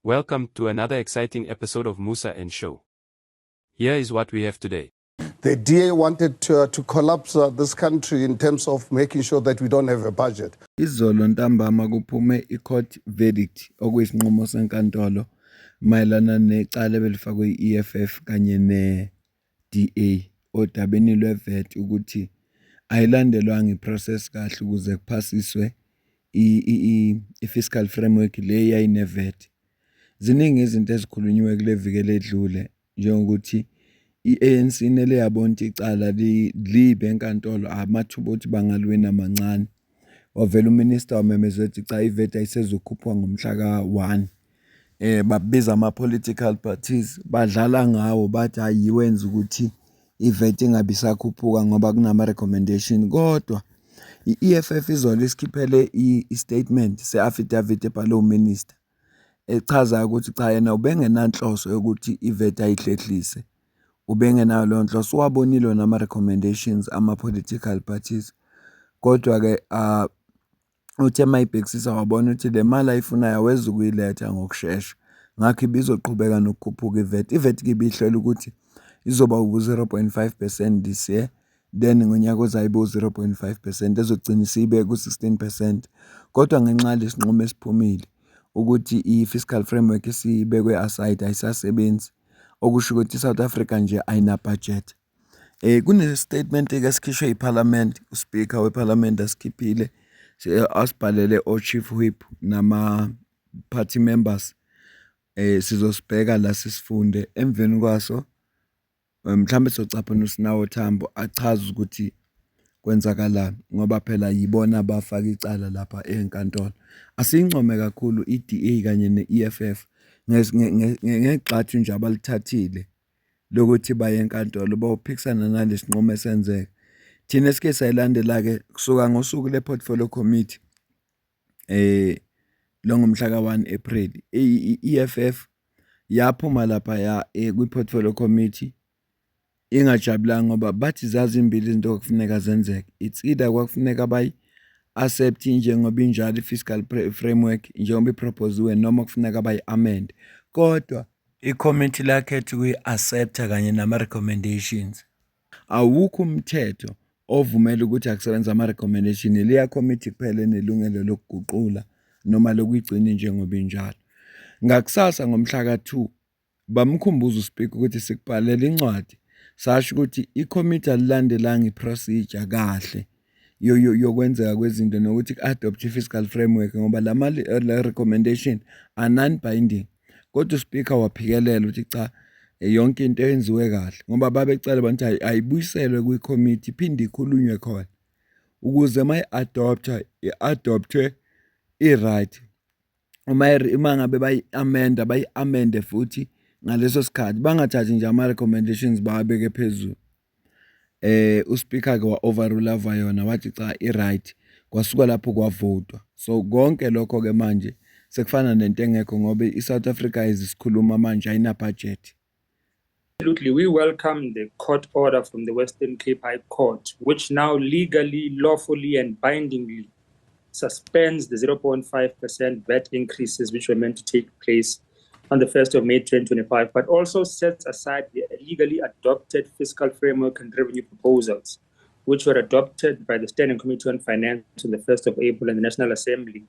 Welcome to another exciting episode of Musa and Show. Here is what we have today. The DA wanted to collapse this country in terms of making sure that we don't have a budget. Izolo ntambama kuphume i-court verdict okuyisinqumo senkantolo mayelana necala belifakwe i-EFF kanye ne-DA odabeni lwe-VAT ukuthi ayilandelwanga iprocess kahle ukuze kuphasiswe i-fiscal framework le yayine-VAT. Ziningi izinto ezikhulunyiwe kule viki eledlule njengokuthi i-ANC inele yabona icala libe enkantolo amathuba ukuthi bangalwina amancane. Wavela uminister wamemeza ukuthi cha i-VAT ayisezukhuphwa ngomhla ka-1. Babiza ama-political parties badlala ngawo bathi ayiwenza ukuthi i-VAT ingabi sakhuphuka ngoba kunama-recommendation kodwa i-EFF izolo isikhiphele i-statement se-affidavit ebhalwe uminister echaza ukuthi cha yena ubengenanhloso yokuthi i-VAT ayihlehlise. Ubengenayo leyo nhloso, wabonile nama-recommendations ama-political parties kodwa-ke uthe mayibhekisisa wabona ukuthi le mali ayifunayo aweza ukuyiletha ngokushesha ngakho ibizoqhubeka nokukhuphuka i-VAT. I-VAT ibihlela ukuthi izoba u-0.5% this year, then ngonyaka ozayo ibe u-0.5% ezogcina isibe ku-16%. Kodwa ngenxa yalesinqumo esiphumile ukuthi i-fiscal framework isibekwe aside ayisasebenzi, okusho ukuthi iSouth Africa nje ayina budget. Kune-statement esikhishwe iParliament, uSpeaker weParliament asikhiphile asibhalele o-Chief Whip nama-party members. Sizosibheka la sisifunde emveni kwaso mhlambe socapha noSinawo Thambo achaza ukuthi kwenzakalani ngoba phela yibona abafaka icala lapha enkantolo. Asiyincome kakhulu i-DA kanye ne-EFF ngegxathu nje abalithathile lokuthi baye enkantolo bawuphikisana nalesinqumo esenzeka. Thina esike sayilandela-ke kusuka ngosuku le-Portfolio Committee lo ngomhla ka-1 April i-EFF yaphuma lapha kwi-Portfolio Committee ingajabulanga ngoba bathi zazimbili izinto okufuneka zenzeke. It's either kwakufuneka bayi-accept njengoba injalo i-fiscal framework njengoba iproposiwe noma kufuneka bayi-amend. Kodwa i-committee lakhetha ukuyi-accepta kanye nama-recommendations. Awukho umthetho ovumela ukuthi akusebenza ama-recommendation. Leya committee kuphela enelungelo lokuguqula noma lokuyigcina njengoba injalo. Ngakusasa ngomhla ka-2 bamkhumbuza uSpeaker ukuthi sikubhalela incwadi sasho ukuthi i-committee alilandelanga i-procedure kahle yokwenzeka kwezinto nokuthi ku-adopt i-fiscal framework ngoba la recommendation are non-binding. Kodwa uSpeaker waphikelela ukuthi cha yonke into yenziwe kahle ngoba babecela bathi ayibuyiselwe kwi-committee iphinde ikhulunywe khona ukuze i-adoptwe i-right. Uma ngabe bayi-amende futhi ngaleso sikhathi bangathathi nje ama-recommendations bawabeke phezulu. uSpeaker-ke wa-overrule yona wathi cha i-right kwasuka lapho kwavotwa. So konke lokho-ke manje sekufana nento engekho ngoba i-South Africa isikhuluma manje ayina budget. Absolutely, we welcome the court order from the Western Cape High Court, which now legally, lawfully and bindingly suspends the 0.5% VAT increases which were meant to take place on the 1st of May 2025, but also sets aside the legally adopted fiscal framework and revenue proposals, which were adopted by the Standing Committee on Finance on the 1st of April and the National Assembly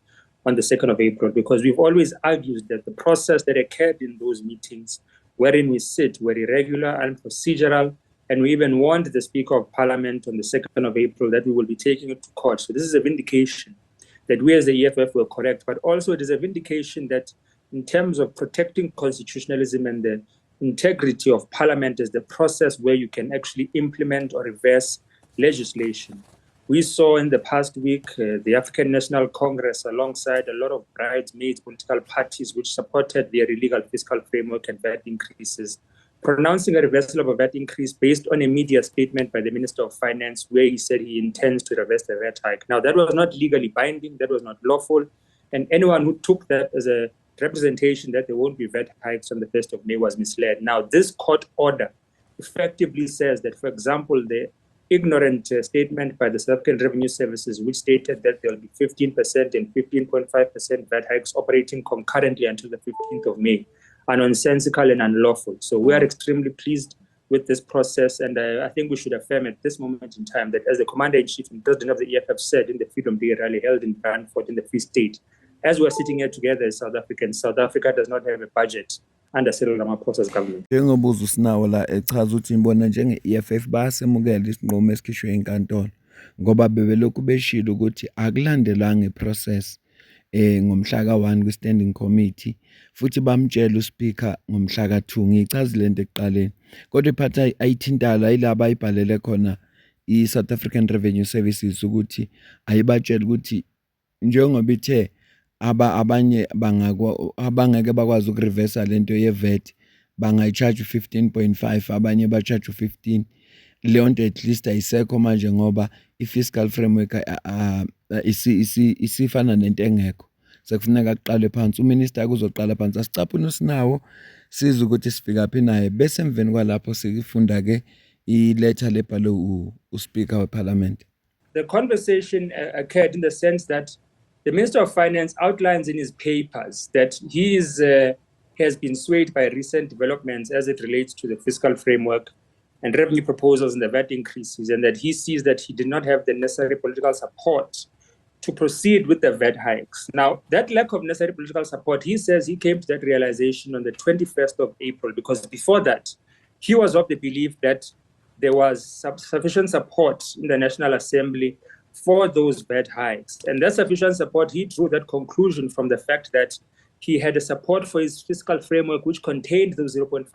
on the 2nd of April, because we've always argued that the process that occurred in those meetings wherein we sit were irregular and procedural, and we even warned the Speaker of Parliament on the 2nd of April that we will be taking it to court. So this is a vindication that we as the EFF were correct, but also it is a vindication that in terms of protecting constitutionalism and the integrity of Parliament as the process where you can actually implement or reverse legislation. We saw in the past week the African National Congress alongside a lot of bridesmaids political parties which supported their illegal fiscal framework and VAT increases, pronouncing a reversal of a VAT increase based on a media statement by the Minister of Finance where he said he intends to reverse the VAT hike. Now, that was not legally binding, that was not lawful, and anyone who took that as a representation that there won't be VAT hikes on the 1st of May was misled. Now, this court order effectively says that, for example, the ignorant statement by the South African Revenue Services, which stated that there will be 15% and 15.5% VAT hikes operating concurrently until the 15th of May, are nonsensical and unlawful. So we are extremely pleased with this process, and I think we should affirm at this moment in time that, as the Commander-in-Chief and President of the EFF said in the Freedom Day rally held in Brandfort in the Free State, as we're sitting here together as South Africans, South Africa does not have a budget under Cyril Ramaphosa's government. Njengobuza usinawo la echaza ukuthi ngibona njenge-EFF bayasemukela isinqumo esikhishwe inkantolo ngoba bebelokhu beshilo ukuthi akulandelanga iprocess ngomhla ka-1 kwi-standing committee futhi bamtshela uSpeaker ngomhla ka-2 ngiyichaza lento ekuqaleni kodwa iphatha ayithintala yilaba ayibhalele khona i-South African Revenue Services ukuthi ayibatshela ukuthi njengoba ithe abanye abangeke bakwazi ukureversa lento ye-VAT bangayicharge 15.5 abanye bacharge 15 leyo nto at least ayisekho manje ngoba i-fiscal framework isifana nento engekho sekufuneka kuqalwe phansi uminister kuzoqala phansi asicaphune usinawo siza ukuthi sifika phi naye bese emveni kwalapho sikufunda ke iletha lebhalo uSpeaker weParliament. The conversation occurred in the sense that the Minister of Finance outlines in his papers that he has been swayed by recent developments as it relates to the fiscal framework and revenue proposals and the VAT increases, and that he sees that he did not have the necessary political support to proceed with the VAT hikes. Now, that lack of necessary political support, he says he came to that realization on the 21st of April, because before that, he was of the belief that there was sufficient support in the National Assembly for those VAT hikes. And that sufficient support, he drew that conclusion from the fact that he had a support for his fiscal framework, which contained those 0.5%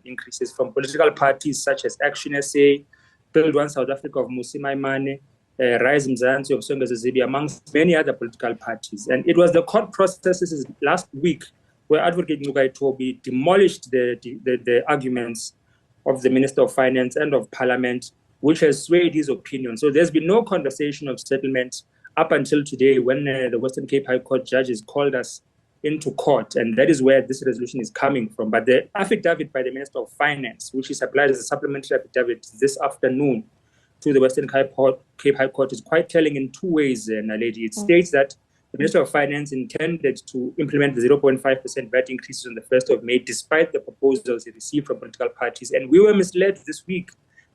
increases from political parties such as Action SA, Build One South Africa of Mmusi Maimane, Rise Mzansi of Songezo Zibi, amongst many other political parties. And it was the court processes last week where Advocate Ncukai Tobi demolished the arguments of the Minister of Finance and of Parliament, which has swayed his opinion. So there's been no conversation of settlement up until today when the Western Cape High Court judges called us into court, and that is where this resolution is coming from. But the affidavit by the Minister of Finance, which is supplied as a supplementary affidavit this afternoon to the Western Cape High Court, is quite telling in two ways, Naledi. It states that the Minister of Finance intended to implement the 0.5% VAT increases on the 1st of May, despite the proposals he received from political parties. And we were misled this week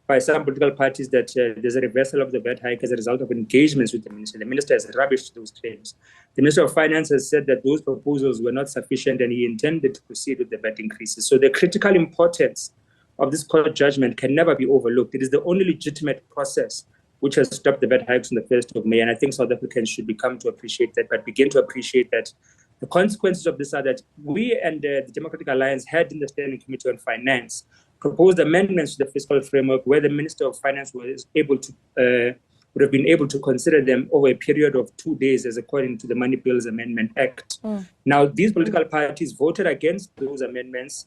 by some political parties that there's a reversal of the VAT hike as a result of engagements with the minister. The minister has rubbished those claims. The Minister of Finance has said that those proposals were not sufficient and he intended to proceed with the VAT increases. So the critical importance of this court judgment can never be overlooked. It is the only legitimate process which has stopped the VAT hikes on the 1st of May. And I think South Africans should begin to appreciate that. The consequences of this are that we and the Democratic Alliance had in the Standing Committee on Finance proposed amendments to the fiscal framework where the Minister of Finance was able to would have been able to consider them over a period of 2 days, as according to the Money Bills Amendment Act. Now, these political parties voted against those amendments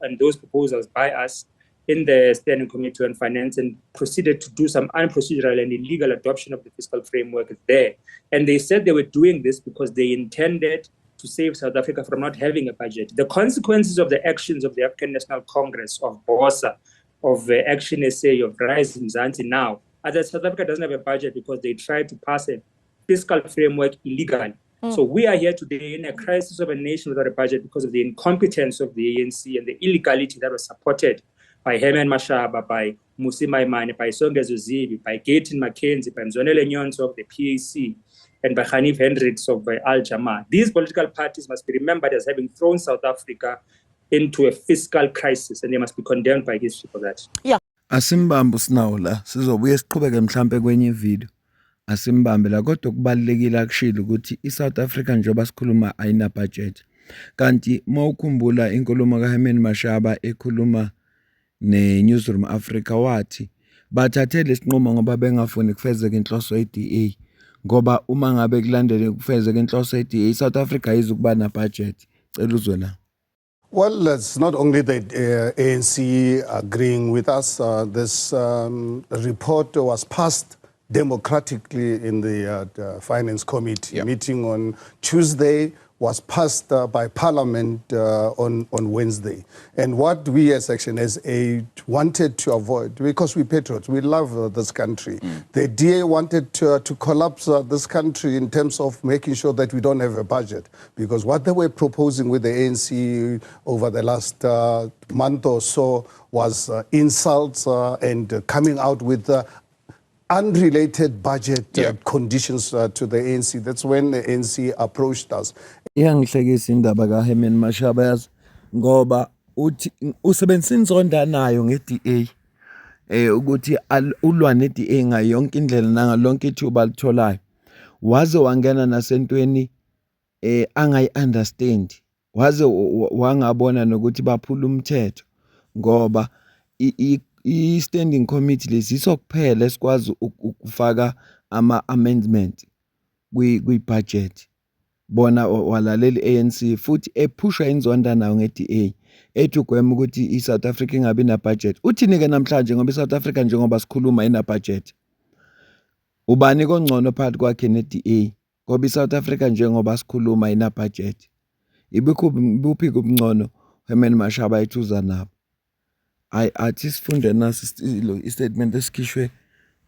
and those proposals by us in the Standing Committee on Finance and proceeded to do some unprocedural and illegal adoption of the fiscal framework there. And they said they were doing this because they intended to save South Africa from not having a budget. The consequences of the actions of the African National Congress, of BOSA, of Action SA, of Rise Mzansi now, are that South Africa doesn't have a budget because they tried to pass a fiscal framework illegally. So we are here today in a crisis of a nation without a budget because of the incompetence of the ANC and the illegality that was supported by Herman Mashaba, by Mmusi Maimane, by Songezo Zibi, by Gayton Mackenzie, by Mzwanele Nyonso of the PAC, and by Hanif Hendricks of Al Jama. These political parties must be remembered as having thrown South Africa into a fiscal crisis, and they must be condemned by history for that. Yeah. Asimbambe usinawo la sizobuye siqhubeke mhlambe kwenye video asimbambe la kodwa kubalekile akushilo ukuthi iSouth Africa njengoba sikhuluma ayina budget kanti mawukhumbula inkulumo kaHerman Mashaba ekhuluma neNewsroom Africa wathi bathathe lesinqumo ngoba bengafuni kufezeka inhloso yeDA ngoba uma ngabe kulandele kufezeka inhloso yeDA South Africa izokuba na budget cela uzwe la. Well, it's not only the ANC agreeing with us. This report was passed democratically in the Finance Committee meeting on Tuesday was passed by Parliament on Wednesday. And what we as Action SA wanted to avoid, because we're patriots, we love this country. The DA wanted to collapse this country in terms of making sure that we don't have a budget. Because what they were proposing with the ANC over the last month or so was insults and coming out with unrelated budget conditions to the ANC. That's when the ANC approached us. Iyangihlekisa indaba kaHerman Mashaba yazi ngoba uthi usebenzisa inzonda nayo ngeDA ukuthi ulwa neDA ngayo yonke indlela nangalonke ithuba alitholayo waze wangena nasentweni angayi-understand waze wangabona nokuthi baphula umthetho ngoba i-standing committee lesiso kuphela esikwazi ukufaka ama-amendment kwi-budget bona walalela ANC futhi ephushwa inzonda nayo ngeDA ethi ugwema ukuthi iSouth Africa ingabi na-budget. Uthini-ke namhlanje ngoba iSouth Africa njengoba sikhuluma ina-budget? Ubani kongcono phakathi kwakhe neDA ngoba iSouth Africa njengoba sikhuluma ina-budget? Ibuphi kubungcono Herman Mashaba ethuza nabo? Athi sifunde naso i-statement esikhishwe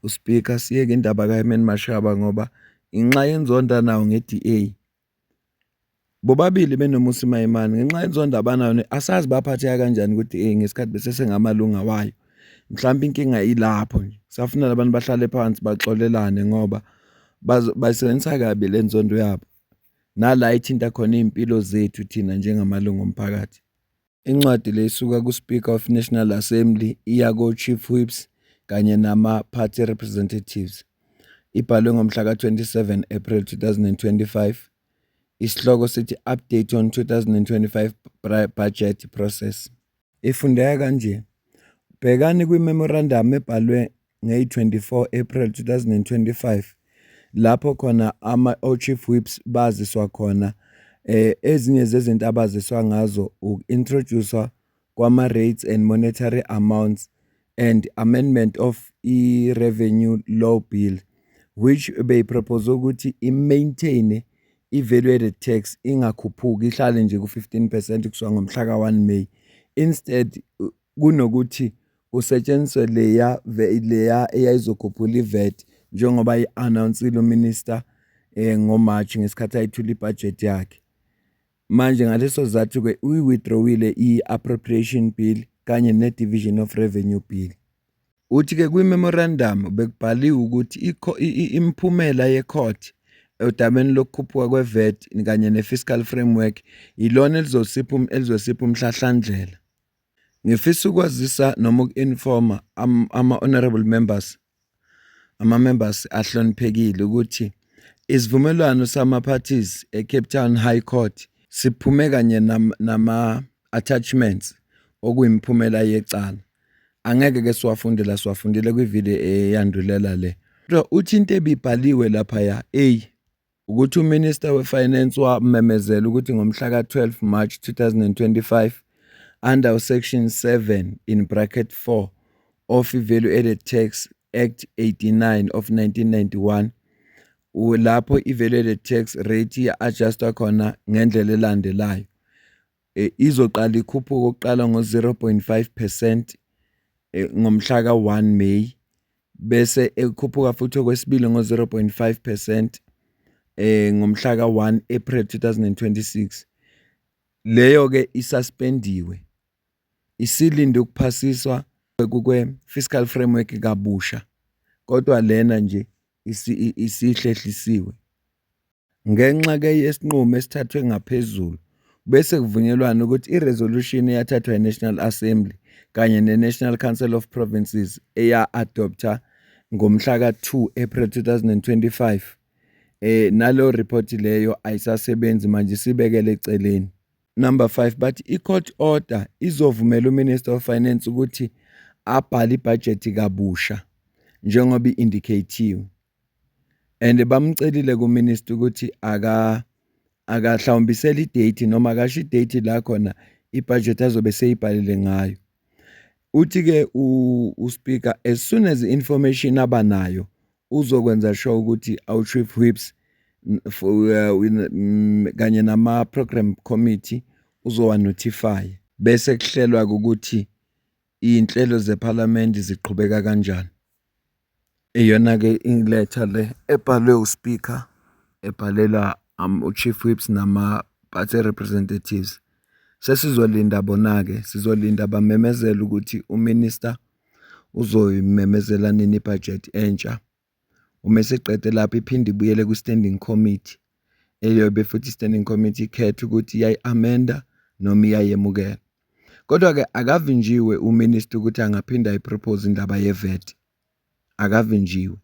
uSpeaker siyeke indaba kaHerman Mashaba ngoba inxa yenzonda nawo ngeDA. Bobabili benomusa Maimane ngenxa yenzonda abanayo asazi baphatheka kanjani kuDA ngesikhathi besesengamalunga wayo. Mhlawumbe inkinga ilapho nje. Safuna labantu bahlale phansi baxolelane ngoba basebenzisa kabi lenzondo yabo. Nala ithinta khona impilo zethu thina njengamalungu omphakathi. Incwadi lesuka kuSpeaker of National Assembly iya ko-Chief Whips kanye nama-party representatives. Ibhalwe ngomhla ka-27 April 2025. Isihloko sithi Update on 2025 Budget Process. Ifundeka kanje. Bhekani kwi-memorandum ebhalwe nge-24 April 2025 lapho khona o-Chief Whips baziswa khona ezinye zezinto abaziswa ngazo uku-introducewa kwama-rates and monetary amounts and amendment of i-revenue law bill which beyipropose ukuthi i-maintain i-value-added tax ingakhuphuki ihlale nje ku-15% kusuka ngomhla ka-1 May. Instead kunokuthi kusetshenziswe leya eyayizokhuphula i-VAT njengoba i-announcile uminister ngoMarch ngesikhathi ayithula ibudget yakhe. Manje ngaleso sizathu-ke uyi-withdrawile i-appropriation bill kanye ne-division of revenue bill. Uthi-ke kwi-memorandum bekubhaliwe ukuthi imiphumela ye-court odabeni lokukhuphuka kwe-VAT kanye ne-fiscal framework ilona elizosipha umhlahlandlela. Ngifisa ukwazisa noma uku-informa ama-honorable members, ama-members ahloniphekile ukuthi isivumelwano sama-parties eCape Town High Court siphume kanye nama-attachments okuyimphumela yecala. Angeke-ke siwafundile kwivideo eyandulela le. Uthi into ebibhaliwe laphaya ukuthi uMinister we-Finance wamemezela ukuthi ngomhla ka-12 March 2025 under Section 7 in bracket 4 of i-Value-Added Tax Act 89 of 1991 lapho i-value-added tax rate ya-adjustwa khona ngendlela elandelayo. Izoqala ikhuphuka okokuqala ngo-0.5% ngomhla ka-1 May bese ekhuphuka futhi okwesibili ngo-0.5% ngomhla ka-1 April 2026. Leyo-ke isuspendiwe. Isilinde ukuphasiswa kwe-fiscal framework kabusha. Kodwa lena nje isihlehlisiwe. Ngenxa-ke yesinqumo esithathwe ngaphezulu bese kuvunyelwana ukuthi i-resolution eyathathwa yi-National Assembly kanye ne-National Council of Provinces eya-adopta ngomhla ka-2 April 2025 nalo report leyo ayisasebenzi manje sibekele eceleni. Number 5 bathi i-court order izovumela uMinister of Finance ukuthi abhale ibudget kabusha njengoba i-indicatiwe. And bamcelile kuMinister ukuthi akahlawumbisela i-date noma akasho i-date la khona ibudget azobe seyibhalile ngayo. Uthi-ke uSpeaker as soon as information abanayo uzokwenza sure ukuthi our chief whips kanye nama program committee uzowa notify bese kuhlelwa ukuthi inhlelo zeParliament ziqhubeka kanjani. Iyona ke iletha le ebhalwe uSpeaker, ebhalela uChief Whips nama party representatives. Sesizolinda bona ke, sizolinda bamemezela ukuthi uMinister uzoyimemezela nini ibudget entsha. Uma seqede lapho iphinde ibuyele ku-standing committee. Eyobe futhi standing committee ikhetha ukuthi iyayi-amenda noma iyayemukela. Kodwa-ke akavinjiwe uMinister ukuthi angaphinda ayipropose indaba ye-VAT. Akavinjiwe.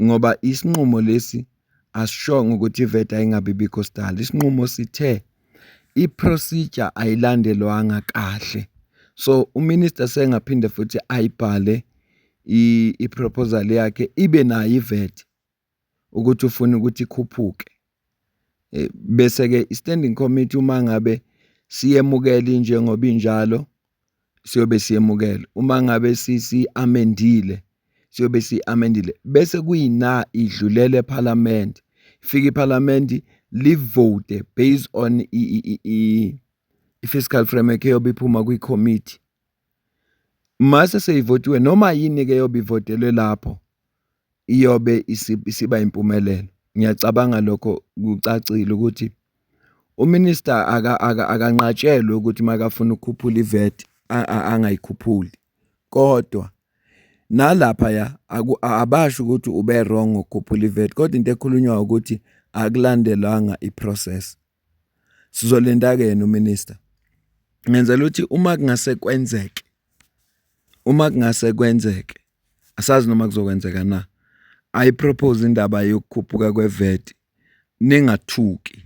Ngoba isinqumo lesi asishongo ukuthi i-VAT ayingabi bi-coastal. Isinqumo sithe i-procedure ayilandelwanga kahle. So uMinister sengaphinda futhi ayibhale i-proposal yakhe ibe nayo i-VAT ukuthi ufuna ukuthi ikhuphuke. Bese ke i-standing committee uma ngabe siyemukela njengoba injalo siyobe siyemukela. Uma ngabe si-amendile siyobe si-amendile. Bese kuyina idlulele eParliament. Ifika iParliament livote based on i-fiscal framework eyobe iphuma kwi-committee. Mase seyivotiwe noma yini ke yobe ivotelwe lapho iyobe isiba impumelelo. Ngiyacabanga lokho kucacile ukuthi uMinister akanqatshelwe ukuthi makafuna ukukhuphula i-VAT angayikhuphuli. Kodwa nalapha abasho ukuthi ube wrong ukukhuphula i-VAT. Kodwa into ekhulunywa ukuthi akulandelanga i-process. Sizolinda ke yena uMinister. Ngenzela ukuthi uma kungase kwenzeke asazi noma kuzokwenzeka na. Ayipropose indaba yokukhuphuka kwe-VAT ningathuki.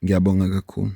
Ngiyabonga kakhulu.